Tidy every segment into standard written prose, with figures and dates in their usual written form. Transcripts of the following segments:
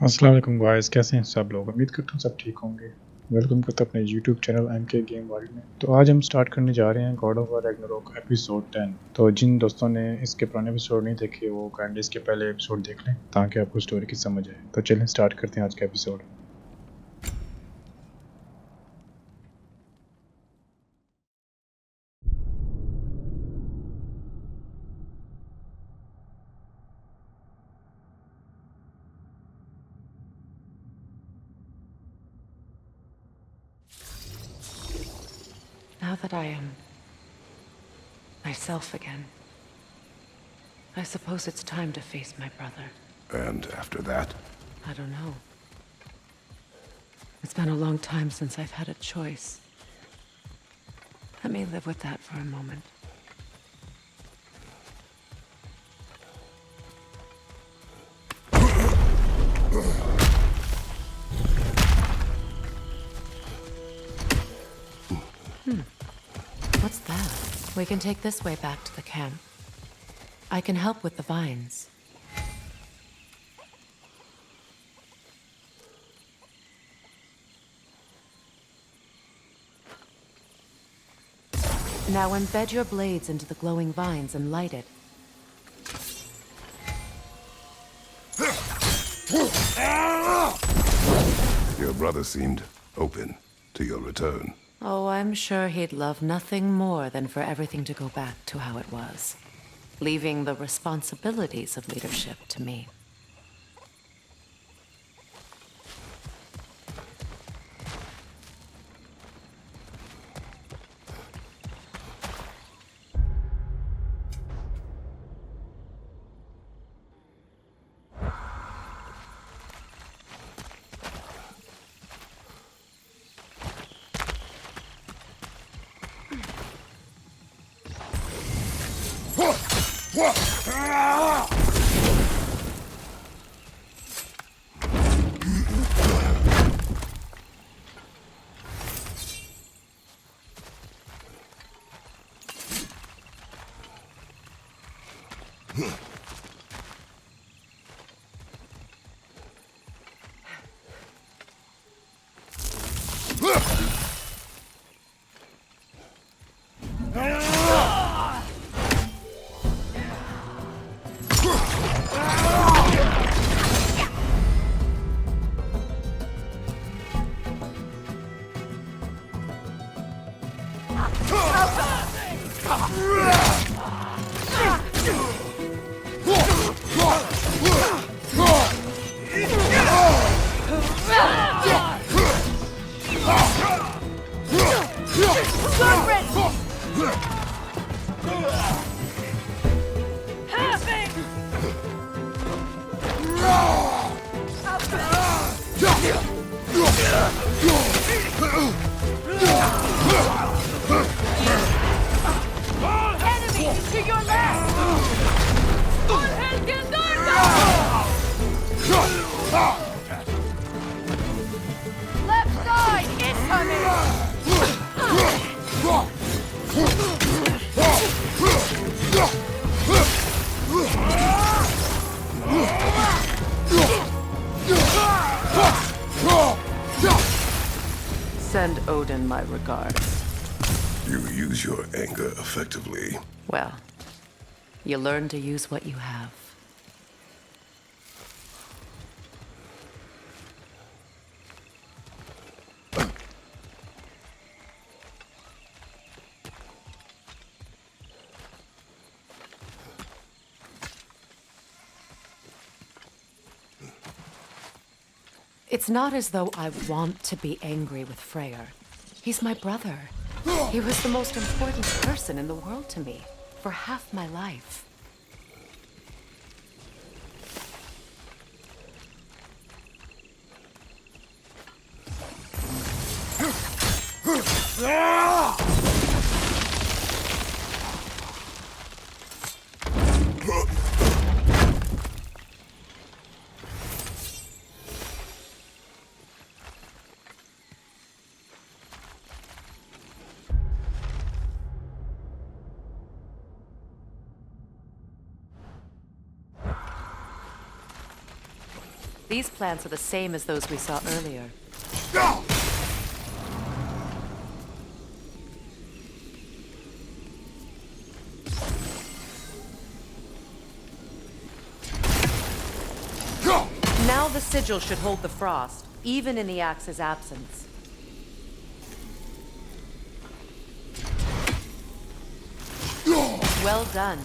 अस्सलाम वालेकुम गाइस, कैसे हैं सब लोग। उम्मीद करता हूँ सब ठीक होंगे। वेलकम करता हूँ अपने YouTube channel MK game world में। तो आज हम स्टार्ट करने जा रहे हैं God of war Ragnarok episode 10। तो जिन दोस्तों ने इसके पुराने एपिसोड नहीं देखे वो काइंडली इसके पहले एपिसोड देख लें ताकि आपको स्टोरी की समझ आए। तो चलें स्टार्ट करते हैं आज का episode. Now that I am myself again, I suppose it's time to face my brother. And after that? I don't know. It's been a long time since I've had a choice. Let me live with that for a moment. What's that? We can take this way back to the camp. I can help with the vines. Now embed your blades into the glowing vines and light it. Your brother seemed open to your return. Oh, I'm sure he'd love nothing more than for everything to go back to how it was, leaving the responsibilities of leadership to me. Send Odin my regards. You use your anger effectively. Well, you learn to use what you have. It's not as though I want to be angry with Freyr. He's my brother. He was the most important person in the world to me for half my life. These plants are the same as those we saw earlier. Now the sigil should hold the frost, even in the axe's absence. Well done.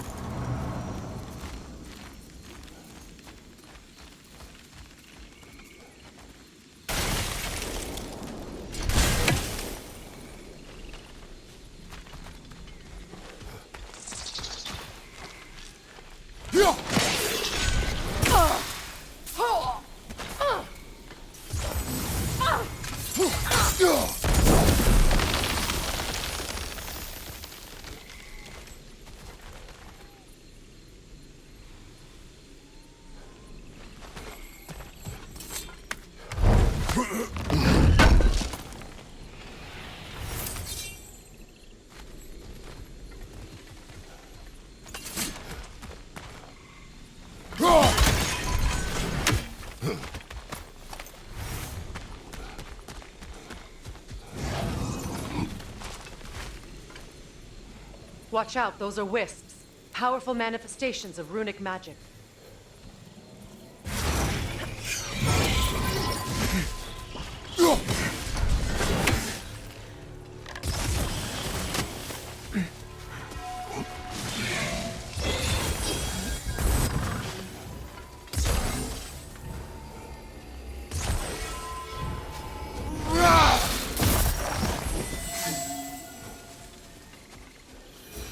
Watch out, those are wisps. Powerful manifestations of runic magic.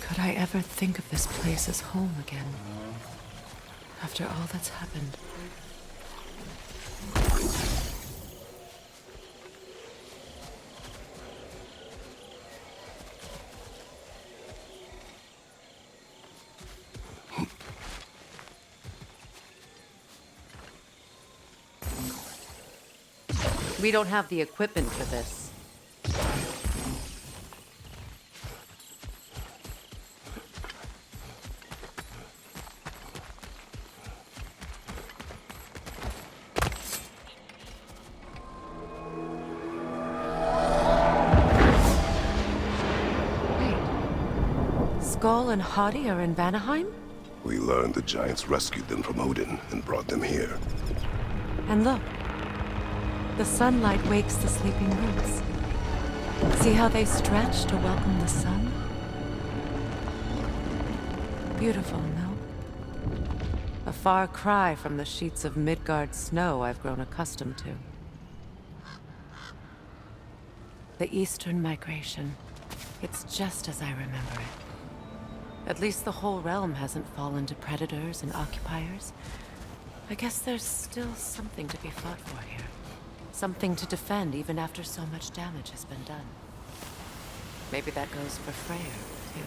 Could I ever think of this place as home again? After all that's happened. We don't have the equipment for this. Skull and Hadi are in Vanaheim? We learned the giants rescued them from Odin and brought them here. And look. The sunlight wakes the sleeping roots. See how they stretch to welcome the sun? Beautiful, no? A far cry from the sheets of Midgard snow I've grown accustomed to. The Eastern Migration. It's just as I remember it. At least the whole realm hasn't fallen to predators and occupiers. I guess there's still something to be fought for here. Something to defend even after so much damage has been done. Maybe that goes for Freyr, too.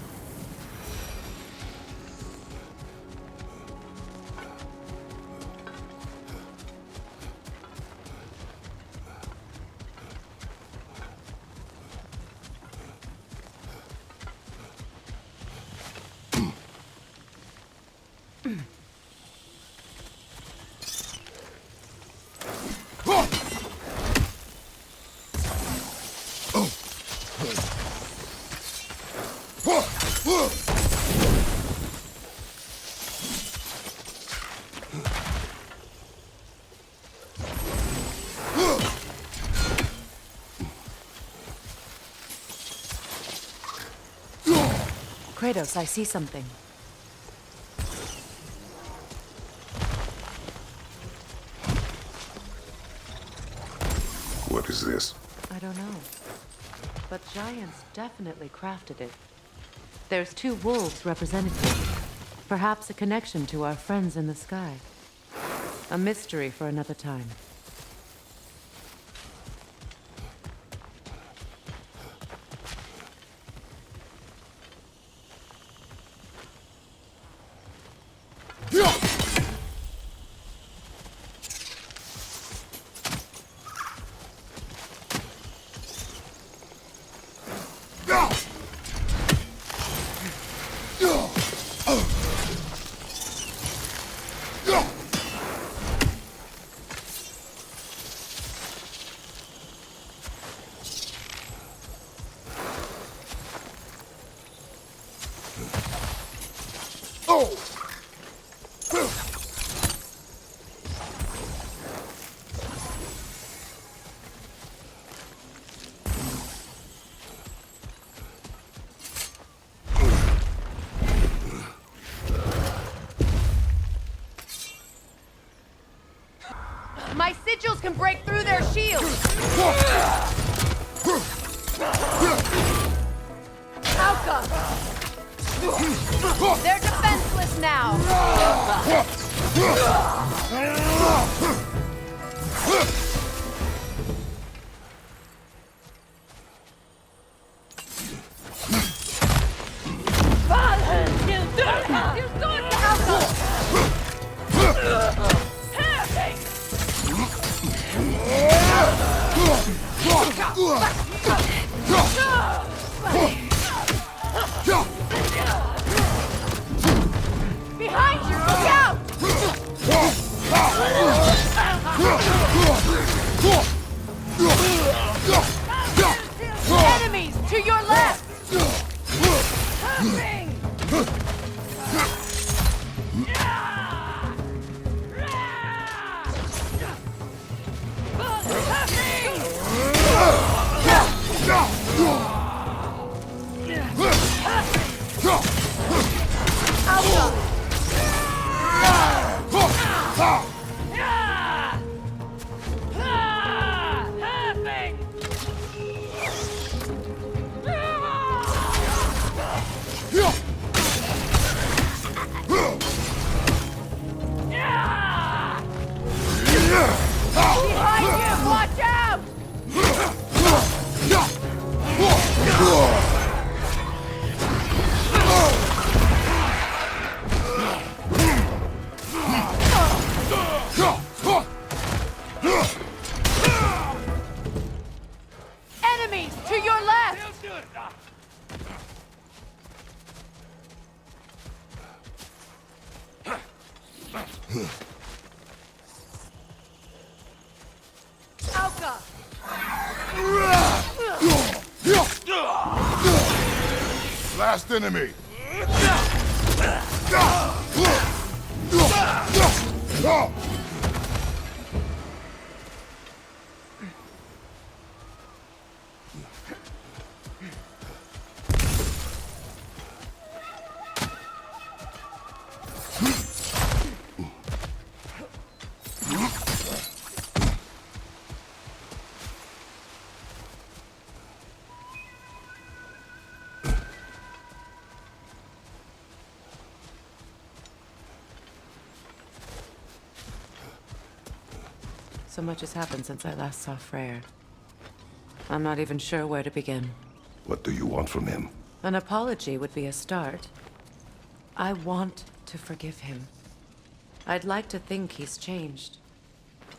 Kratos, I see something. What is this? I don't know. But giants definitely crafted it. There's two wolves represented here. Perhaps a connection to our friends in the sky. A mystery for another time. My sigils can break through their shields! Alka! They're defenseless now! Behind you! Look out! Enemies to your left! Behind you! Watch out! Enemies to your left! Alka! Last enemy. So much has happened since I last saw Freyr. I'm not even sure where to begin. What do you want from him? An apology would be a start. I want to forgive him. I'd like to think he's changed.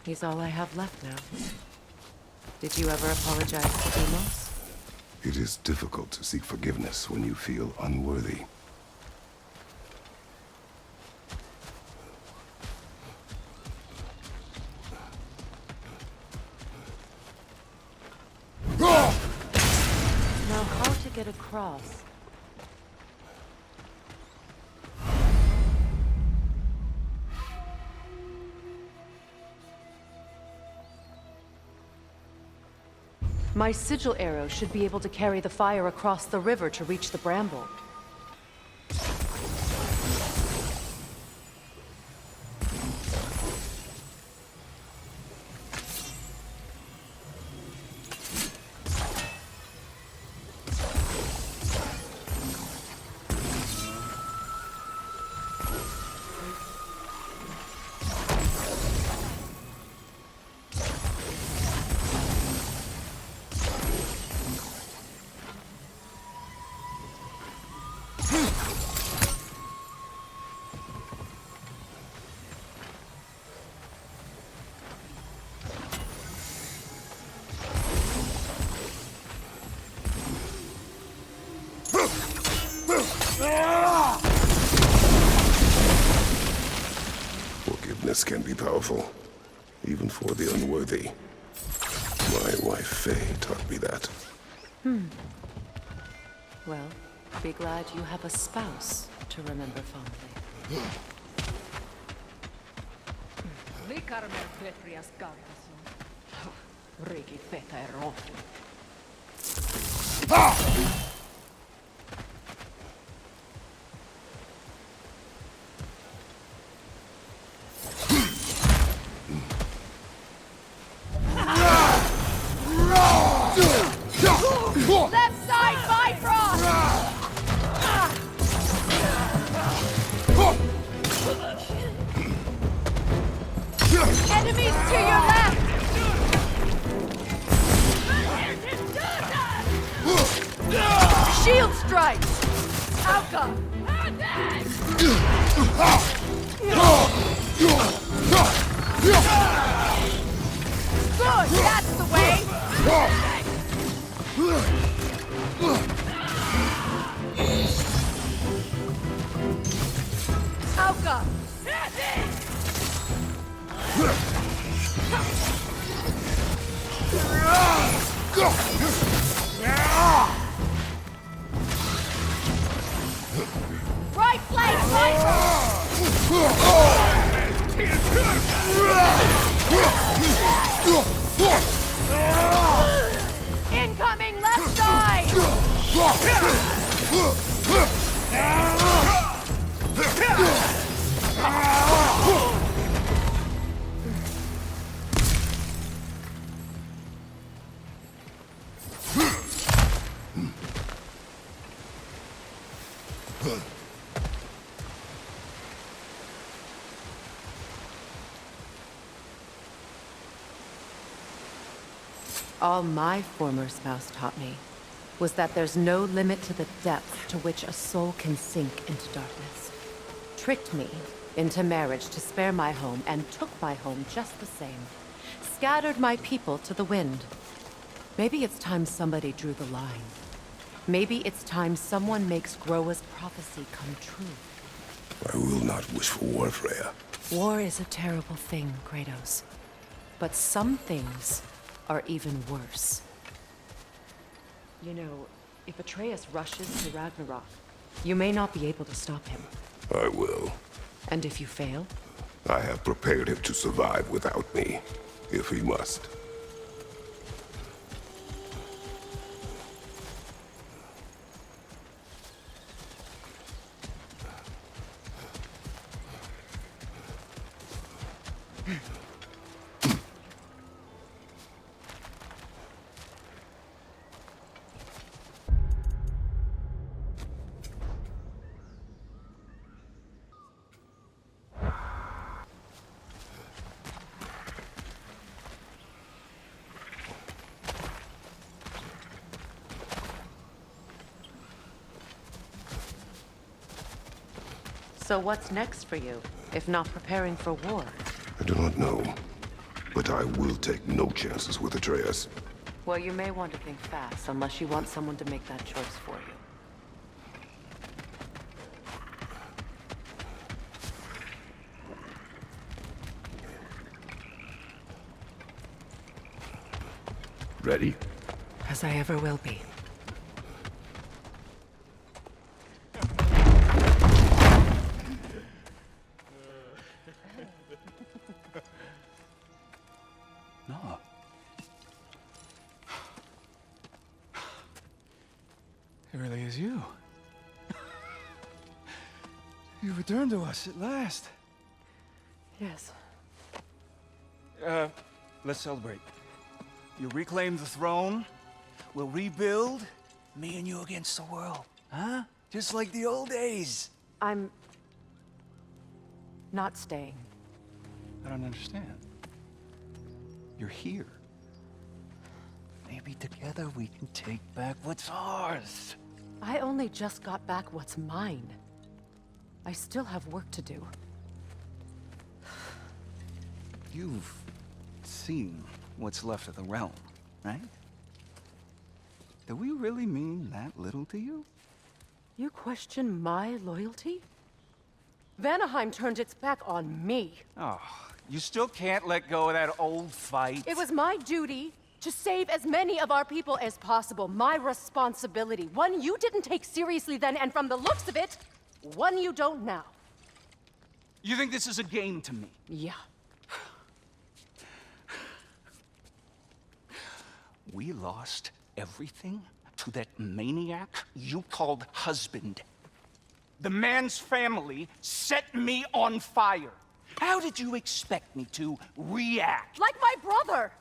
He's all I have left now. Did you ever apologize to Demos? It is difficult to seek forgiveness when you feel unworthy. Now, how to get across? My sigil arrow should be able to carry the fire across the river to reach the bramble. Forgiveness can be powerful, even for the unworthy. My wife Faye taught me that. Well, be glad you have a spouse to remember fondly. Likarmer Petrias Gargason. Riki Feta Rofi. Left side Bifrost! Enemies to your left! Shield strikes! Alka! Good, that's the way! Alka! Right flank, incoming left side! All my former spouse taught me was that there's no limit to the depth to which a soul can sink into darkness. Tricked me into marriage to spare my home and took my home just the same. Scattered my people to the wind. Maybe it's time somebody drew the line. Maybe it's time someone makes Groa's prophecy come true. I will not wish for war, Freya. War is a terrible thing, Kratos. But some things are even worse. You know, if Atreus rushes to Ragnarok, you may not be able to stop him. I will. And if you fail? I have prepared him to survive without me, if he must. So what's next for you, if not preparing for war? I do not know, but I will take no chances with Atreus. Well, you may want to think fast, unless you want someone to make that choice for you. Ready? As I ever will be. No. It really is you. You returned to us at last. Yes. Let's celebrate. You reclaim the throne. We'll rebuild. Me and you against the world. Huh? Just like the old days. I'm not staying. I don't understand. You're here. Maybe together we can take back what's ours. I only just got back what's mine. I still have work to do. You've seen what's left of the realm, right? Do we really mean that little to you? You question my loyalty? Vanaheim turned its back on me. Oh, you still can't let go of that old fight? It was my duty to save as many of our people as possible. My responsibility. One you didn't take seriously then, and from the looks of it, one you don't now. You think this is a game to me? Yeah. We lost everything to that maniac you called husband. The man's family set me on fire. How did you expect me to react? Like my brother!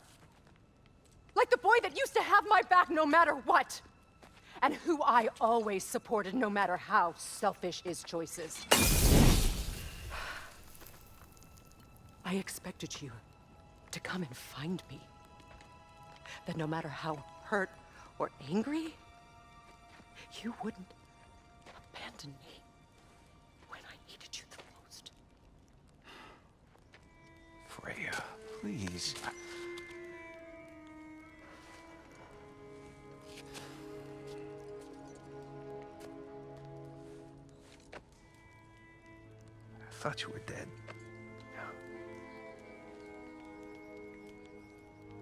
Like the boy that used to have my back no matter what! And who I always supported no matter how selfish his choices. I expected you to come and find me. That no matter how hurt or angry, you wouldn't abandon me when I needed you the most. Freya, please. I thought you were dead.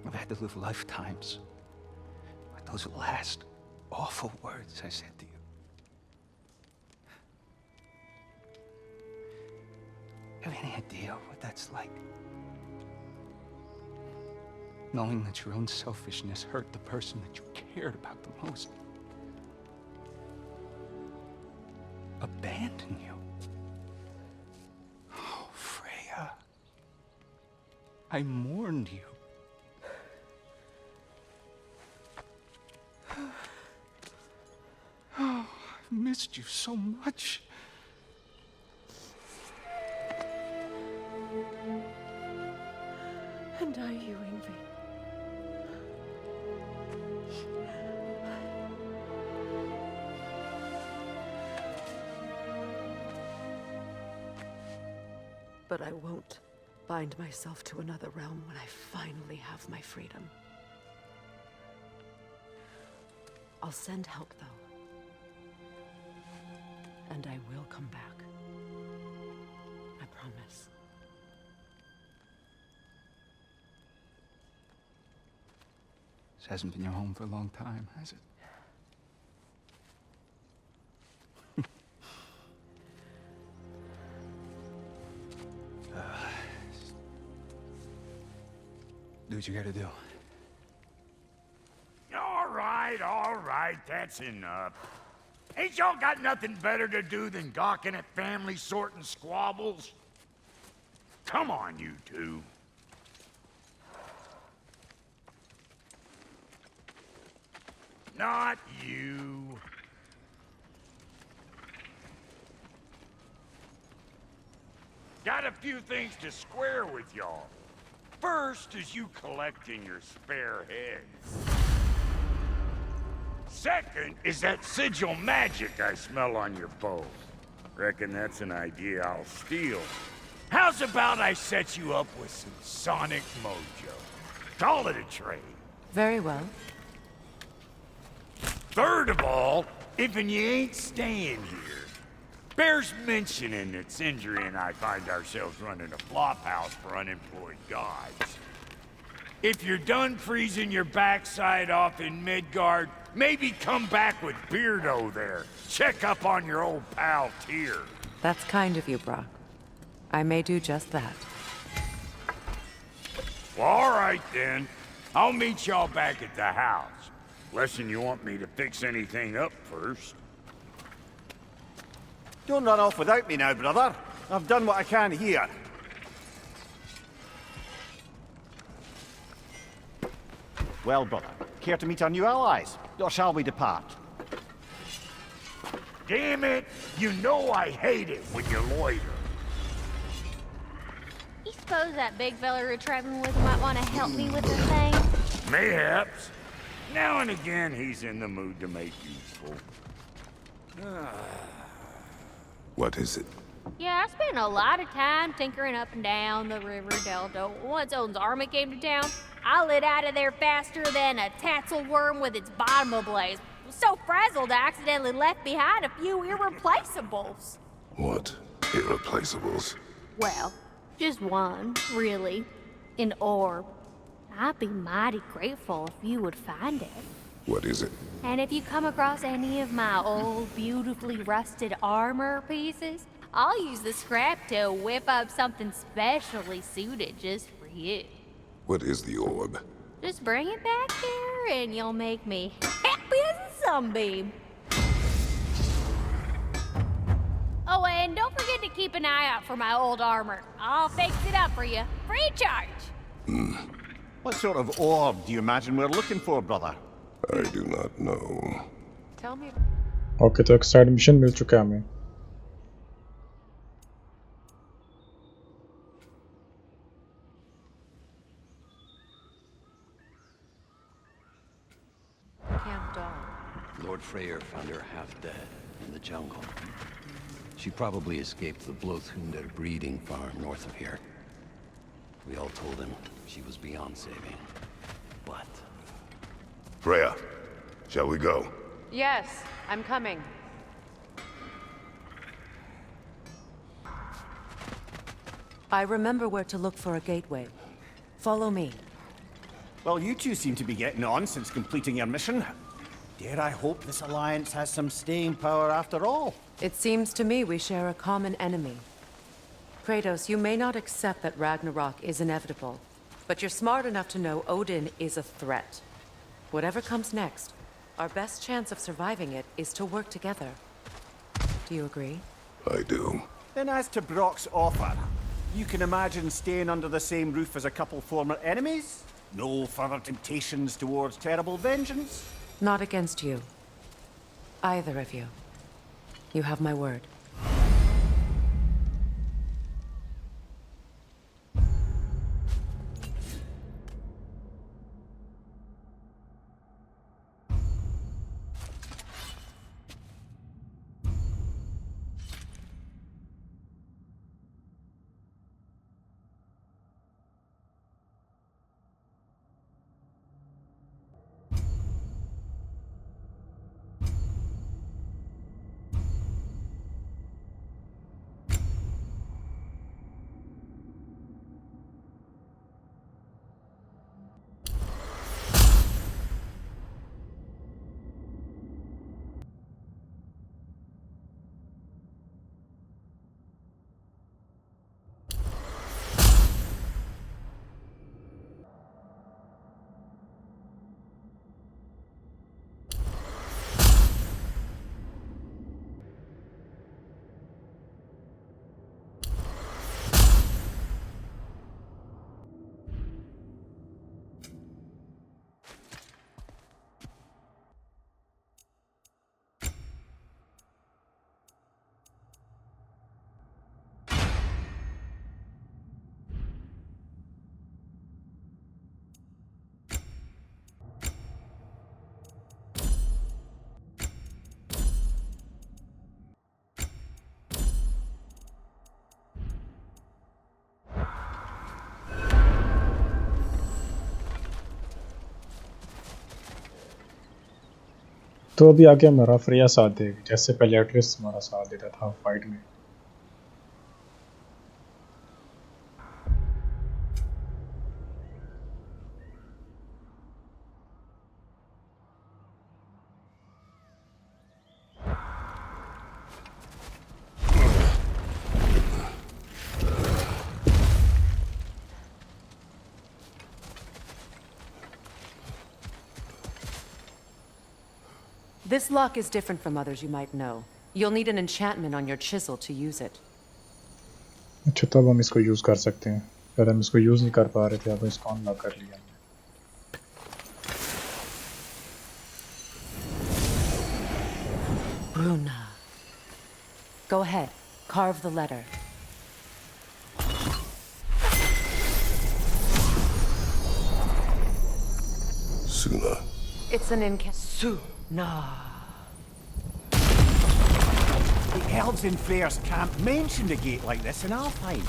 I've had to live lifetimes with those last awful words I said to you. Have any idea what that's like? Knowing that your own selfishness hurt the person that you cared about the most. Abandon you. Oh, Freya. I mourned you. Oh, I've missed you so much. And I you, Ingvi. But I won't bind myself to another realm when I finally have my freedom. I'll send help, though. And I will come back. I promise. This hasn't been your home for a long time, has it? Do what you gotta do. All right, that's enough. Ain't y'all got nothing better to do than gawking at family sorting squabbles? Come on, you two. Not you. Got a few things to square with y'all. First is you collecting your spare heads. Second is that sigil magic I smell on your bow. Reckon that's an idea I'll steal. How's about I set you up with some sonic mojo? Call it a trade. Very well. Third of all, if you ain't staying here, bears mentioning that Sindri and I find ourselves running a flop house for unemployed gods. If you're done freezing your backside off in Midgard, maybe come back with Beardo there. Check up on your old pal Tyr. That's kind of you, Brock. I may do just that. Well, all right then. I'll meet y'all back at the house. Lesson you want me to fix anything up first. Don't run off without me now, brother. I've done what I can here. Well, brother, care to meet our new allies? Or shall we depart? Damn it! You know I hate it when you loiter. You suppose that big fella we're traveling with might want to help me with the thing? Mayhaps. Now and again, he's in the mood to make useful. What is it? Yeah, I spent a lot of time tinkering up and down the river delta. Once Odin's army came to town, I lit out of there faster than a tassel worm with its bottom ablaze. So frazzled, I accidentally left behind a few irreplaceables. What? Irreplaceables? Well, just one, really. An orb. I'd be mighty grateful if you would find it. What is it? And if you come across any of my old, beautifully rusted armor pieces, I'll use the scrap to whip up something specially suited just for you. What is the orb? Just bring it back here and you'll make me happy as a sunbeam. Oh, and don't forget to keep an eye out for my old armor. I'll fix it up for you, free charge. What sort of orb do you imagine we're looking for, brother? I do not know. Tell me. Okay तो एक side mission मिल चुका है हमें. Camp Dog. Lord Freyr found her half dead in the jungle. She probably escaped the Blothhunder breeding farm north of here. We all told him she was beyond saving. But... Freya, shall we go? Yes, I'm coming. I remember where to look for a gateway. Follow me. Well, you two seem to be getting on since completing your mission. Dare I hope this alliance has some staying power after all? It seems to me we share a common enemy. Kratos, you may not accept that Ragnarok is inevitable, but you're smart enough to know Odin is a threat. Whatever comes next, our best chance of surviving it is to work together. Do you agree? I do. Then as to Brock's offer, you can imagine staying under the same roof as a couple former enemies? No further temptations towards terrible vengeance? Not against you. Either of you. You have my word. तो अभी आगे हमारा Freya साथ देगी, जैसे पहले at least हमारा साथ देता था फाइट में. This lock is different from others you might know. You'll need an enchantment on your chisel to use it. अच्छा तब हम इसको यूज़ कर सकते हैं. पहले हम इसको यूज़ नहीं कर पा रहे थे, अब इसको अनलॉक कर लिया. Bruna. Go ahead. Carve the letter. Suna. It's an Suna. The elves in Freyr's camp mentioned a gate like this in Alfheim.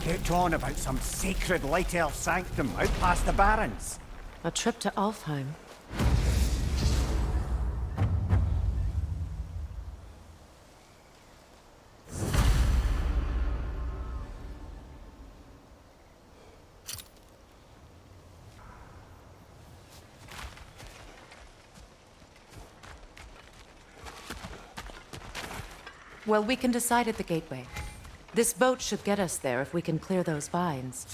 Kept on about some sacred light elf sanctum out past the barrens. A trip to Alfheim. Well, we can decide at the gateway. This boat should get us there if we can clear those vines.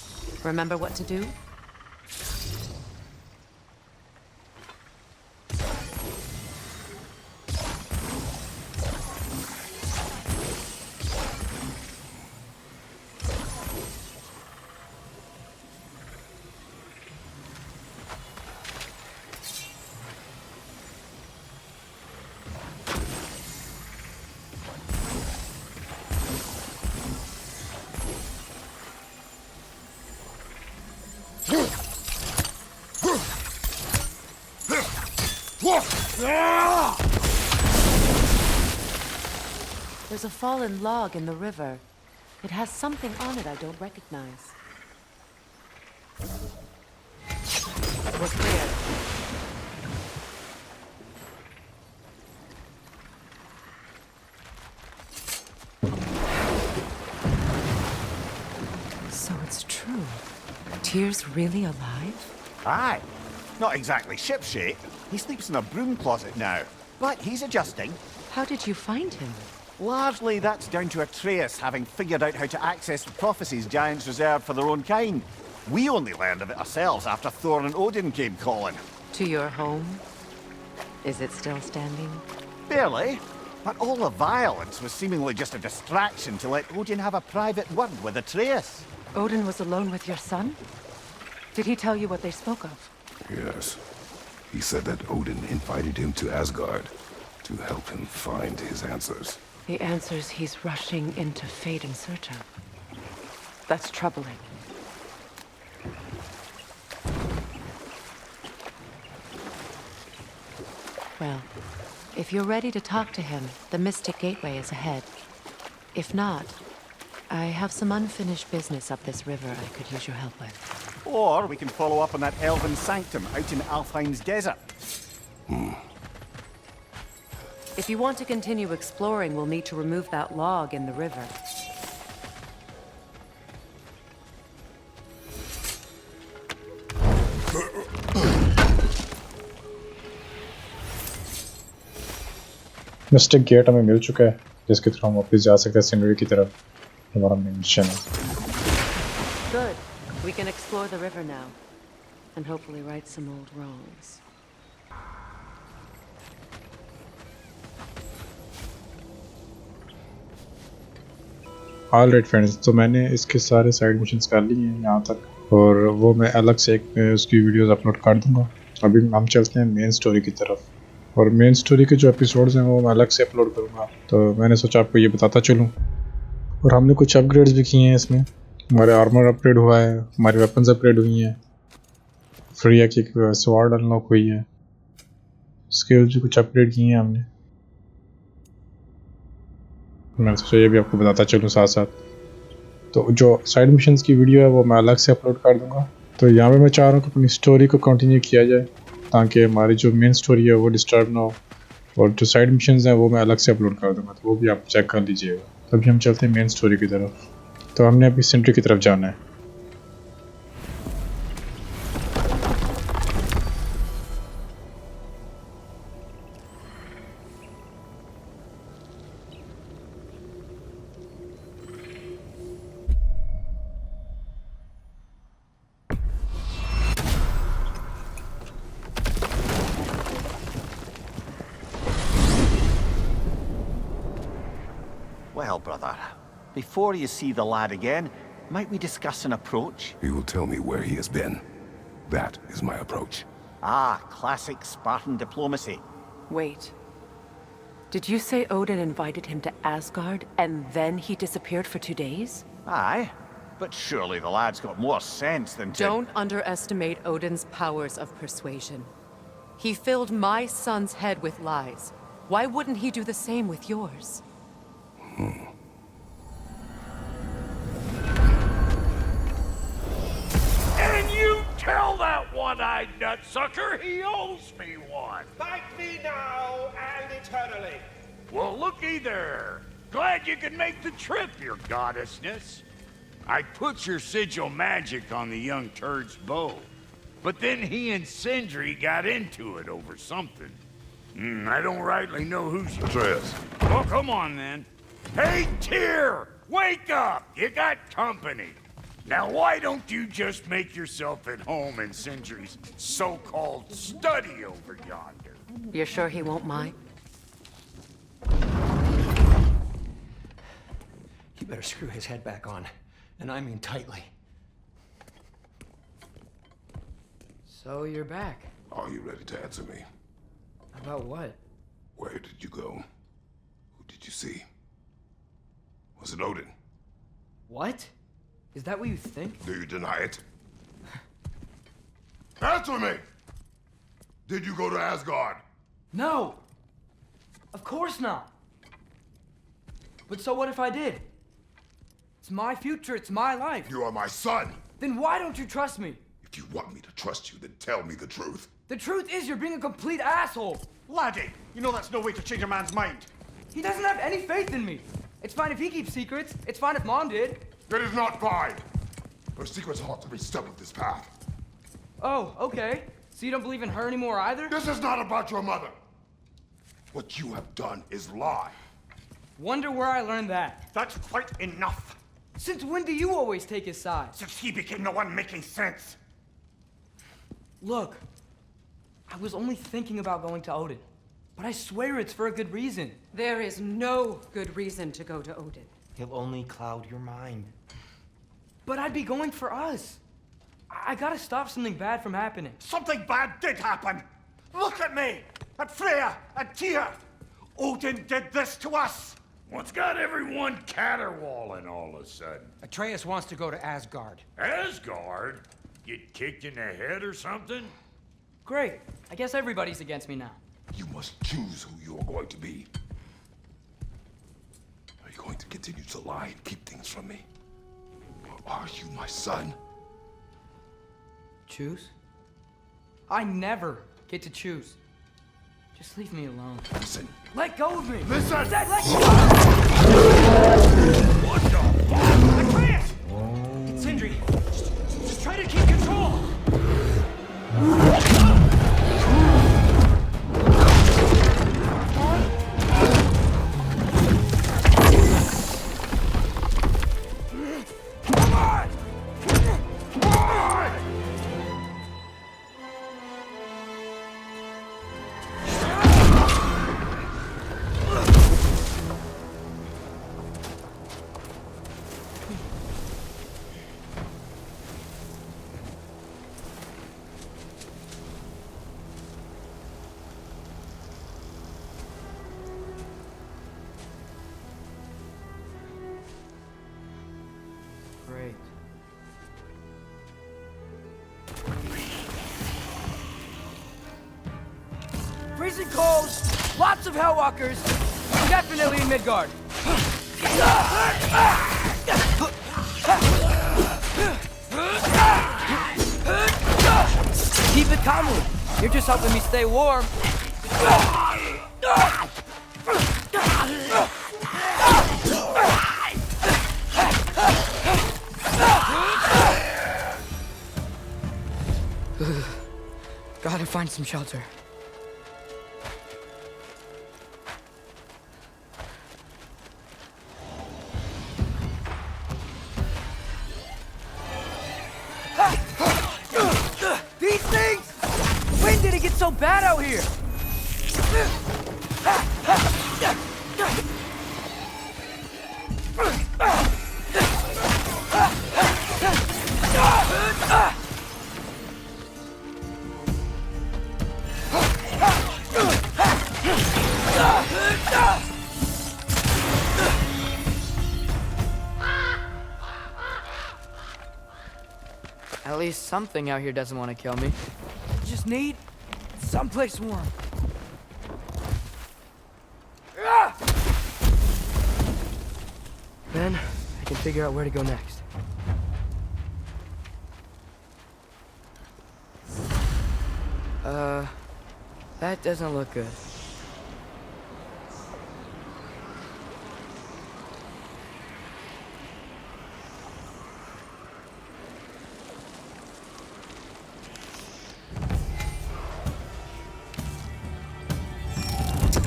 Remember what to do? There's a fallen log in the river. It has something on it I don't recognize. We're clear. So it's true. Tyr's really alive? Aye. Not exactly shipshape. He sleeps in a broom closet now. But he's adjusting. How did you find him? Largely, that's down to Atreus having figured out how to access the prophecies giants reserved for their own kind. We only learned of it ourselves after Thor and Odin came calling. To your home? Is it still standing? Barely. But all the violence was seemingly just a distraction to let Odin have a private word with Atreus. Odin was alone with your son? Did he tell you what they spoke of? Yes. He said that Odin invited him to Asgard to help him find his answers. The answers he's rushing into fate in search of. That's troubling. Well, if you're ready to talk to him, the Mystic Gateway is ahead. If not, I have some unfinished business up this river I could use your help with. Or we can follow up on that elven sanctum out in Alfheim's desert. If you want to continue exploring, we'll need to remove that log in the river. Mystic gate हमें मिल चुका है जिसके through हम वापस जा सकते हैं सिनरी की तरफ हमारा मेन मिशन है Good. We can explore the river now and hopefully right some old wrongs. Alright friends, तो मैंने इसके सारे साइड मिशंस कर लिए हैं यहाँ तक और वो मैं अलग से एक उसकी वीडियोस अपलोड कर दूँगा। अभी हम चलते हैं मेन स्टोरी की तरफ और मेन स्टोरी के जो एपिसोड्स हैं वो मैं अलग से अपलोड करूँगा। तो मैंने सोचा आपको ये बताता चलूँ। और हमने कुछ अपग्रेड्स भी किए हैं इसमें। हमारे आर्मर अपग्रेड हुआ है, हमारी वेपन्स अपग्रेड हुई हैं, फ्रीया की स्वॉर्ड अनलॉक हुई है, स्किल्स भी कुछ अपग्रेड किए हैं हमने। मैंने सोचा ये भी आपको बताता चलूँ साथ साथ। तो जो साइड मिशंस की वीडियो है वो मैं अलग से अपलोड कर दूँगा। तो यहाँ पे मैं चाह रहा हूँ कि अपनी स्टोरी को कंटिन्यू किया जाए ताकि हमारी जो मेन स्टोरी है वो डिस्टर्ब ना हो और जो साइड मिशंस हैं वो मैं अलग से अपलोड कर दूँगा, तो वो भी आप चेक कर लीजिएगा। अभी हम चलते हैं मेन स्टोरी की तरफ। तो हमने अभी सेंट्री की तरफ जाना है। Well, brother, before you see the lad again, might we discuss an approach? He will tell me where he has been. That is my approach. Ah, classic Spartan diplomacy. Wait. Did you say Odin invited him to Asgard and then he disappeared for 2 days? Aye, but surely the lad's got more sense than to... Don't underestimate Odin's powers of persuasion. He filled my son's head with lies. Why wouldn't he do the same with yours? And you tell that one-eyed nutsucker he owes me one. Thank me now and eternally. Well, looky there. Glad you could make the trip, your goddessness. I put your sigil magic on the young turd's bow, but then he and Sindri got into it over something. I don't rightly know who's... Atreus. Oh, come on, then. Hey, Tyr! Wake up! You got company. Now, why don't you just make yourself at home in Sindri's so-called study over yonder? You're sure he won't mind? You better screw his head back on. And I mean tightly. So you're back. Are you ready to answer me? About what? Where did you go? Who did you see? Was it Odin? What? Is that what you think? Do you deny it? Answer me! Did you go to Asgard? No! Of course not! But so what if I did? It's my future, it's my life. You are my son! Then why don't you trust me? If you want me to trust you, then tell me the truth. The truth is you're being a complete asshole! Laddie, you know that's no way to change a man's mind. He doesn't have any faith in me. It's fine if he keeps secrets. It's fine if Mom did. It is not fine! Her secrets ought to be step of this path. Oh, okay. So you don't believe in her anymore either? This is not about your mother! What you have done is lie. Wonder where I learned that. That's quite enough. Since when do you always take his side? Since he became the one making sense. Look, I was only thinking about going to Odin. But I swear it's for a good reason. There is no good reason to go to Odin. He'll only cloud your mind. But I'd be going for us. I gotta stop something bad from happening. Something bad did happen. Look at me, at Freya, at Tyr. Odin did this to us. What's got everyone caterwauling all of a sudden? Atreus wants to go to Asgard. Asgard? Get kicked in the head or something? Great. I guess everybody's against me now. You must choose who you are going to be. Are you going to continue to lie and keep things from me? Or are you my son? Choose? I never get to choose. Just leave me alone. Listen. Let go of me! Listen! I said let go! What the fuck? Atreus! Sindri, just try to keep control! Great. Freezing cold, lots of Hellwalkers, definitely in Midgard. Keep it calmly. You're just helping me stay warm. Gotta find some shelter. These things! When did it get so bad out here? At least something out here doesn't want to kill me. Just need someplace warm. Then I can figure out where to go next. That doesn't look good.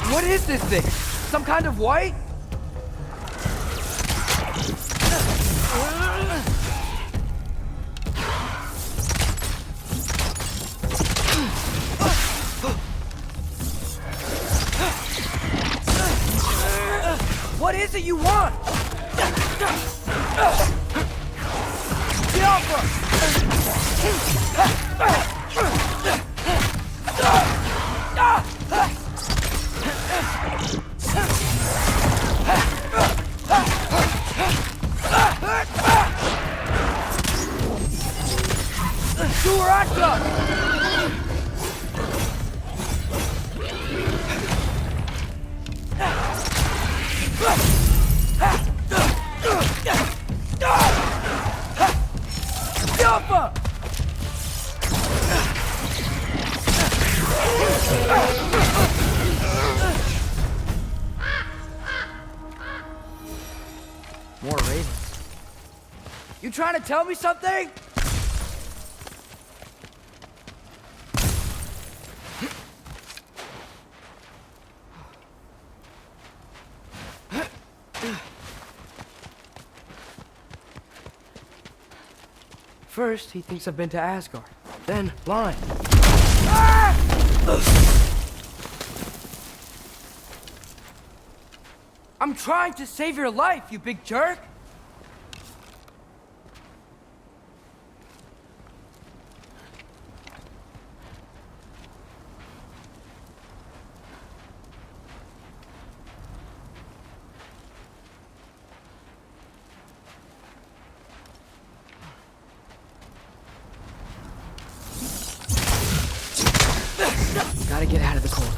What is this thing? Some kind of white? More ravens. You trying to tell me something? First, he thinks I've been to Asgard. Then, blind. I'm trying to save your life, you big jerk! Gotta get out of the cold.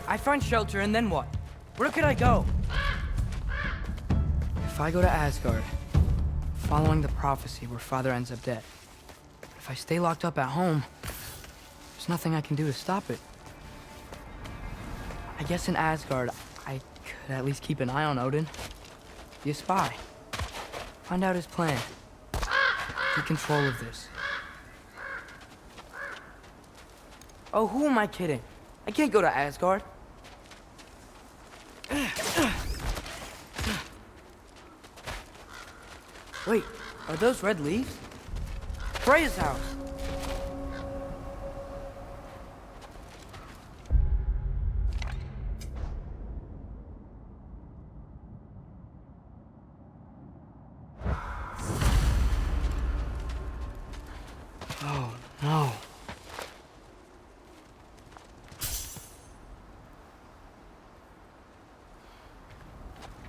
I find shelter, and then what? Where could I go? If I go to Asgard, following the prophecy where Father ends up dead. If I stay locked up at home, there's nothing I can do to stop it. I guess in Asgard, I could at least keep an eye on Odin. Be a spy. Find out his plan. Take control of this. Oh, who am I kidding? I can't go to Asgard. Wait, are those red leaves? Freya's house! Oh, no.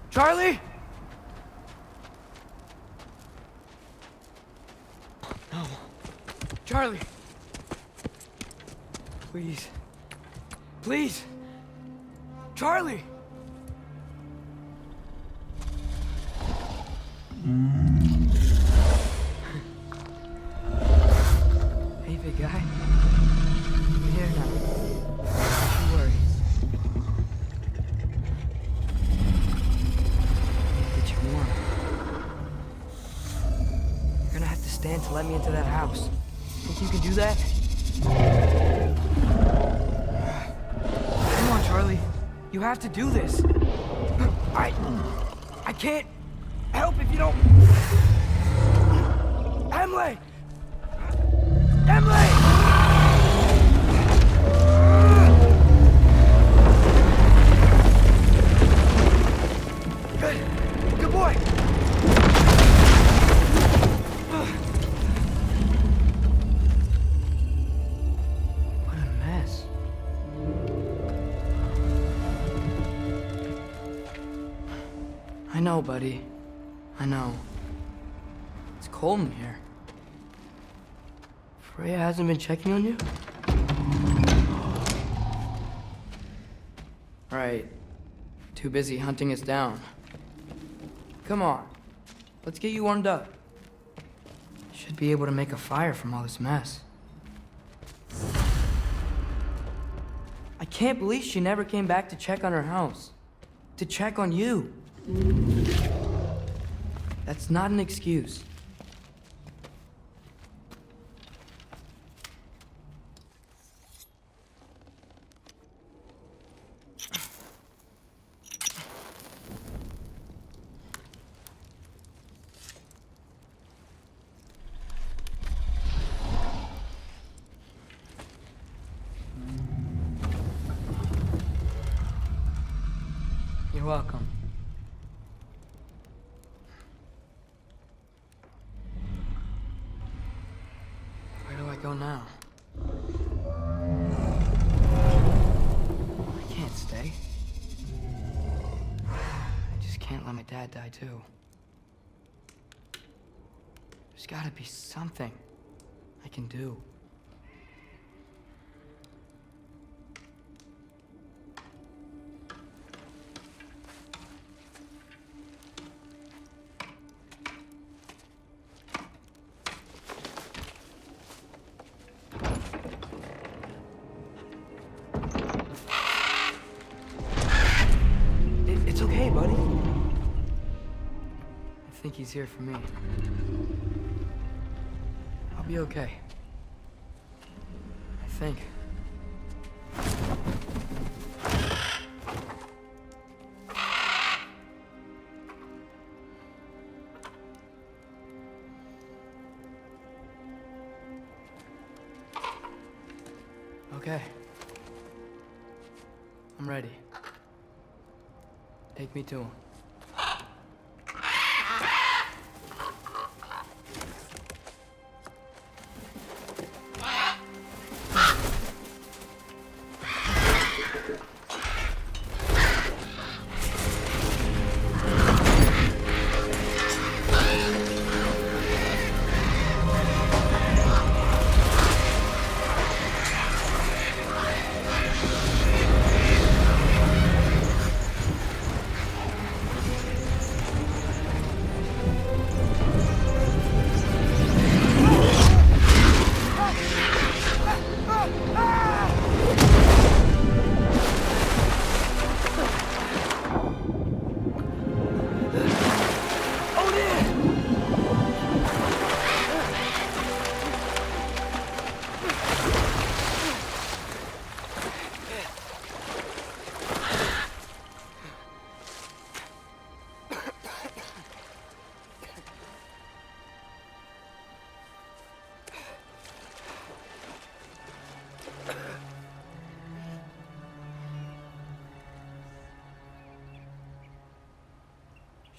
Charlie? No. Charlie! Please. Please! Charlie! Hey, big guy. We're here now. Don't worry. Get you warm. You're gonna have to stand to let me into that house. Think you can do that? Come on, Charlie. You have to do this. I can't help if you don't. Emily! Emily! Good boy. What a mess. I know, buddy. I know. It's cold in here. Freya hasn't been checking on you? Right. Too busy hunting us down. Come on. Let's get you warmed up. Should be able to make a fire from all this mess. I can't believe she never came back to check on her house. To check on you. That's not an excuse. You're welcome. Where do I go now? I can't stay. I just can't let my dad die too. There's gotta be something I can do. It's okay, buddy. I think he's here for me. I'll be okay. I think. Okay. I'm ready. Take me to him.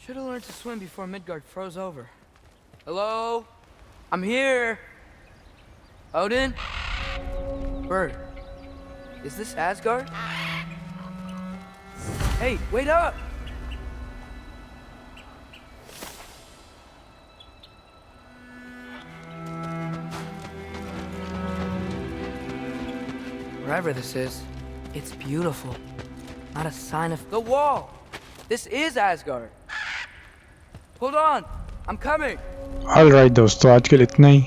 Should have learned to swim before Midgard froze over. Hello? I'm here. Odin? Bird. Is this Asgard? Hey, wait up! Whatever this is, it's beautiful. Not a sign of the wall. This is Asgard. Hold on, I'm coming. Alright दोस्तों, आज के लिए इतना ही।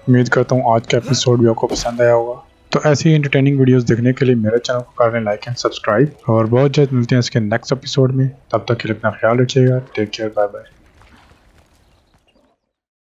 उम्मीद करता हूँ आज का एपिसोड भी आपको पसंद आया होगा। तो ऐसी ही इंटरटेनिंग वीडियोस देखने के लिए मेरे चैनल को कर लें लाइक एंड सब्सक्राइब, और बहुत जल्द मिलते हैं इसके नेक्स्ट एपिसोड में। तब तक के लिए अपना ख्याल रखिएगा। Take care, bye bye.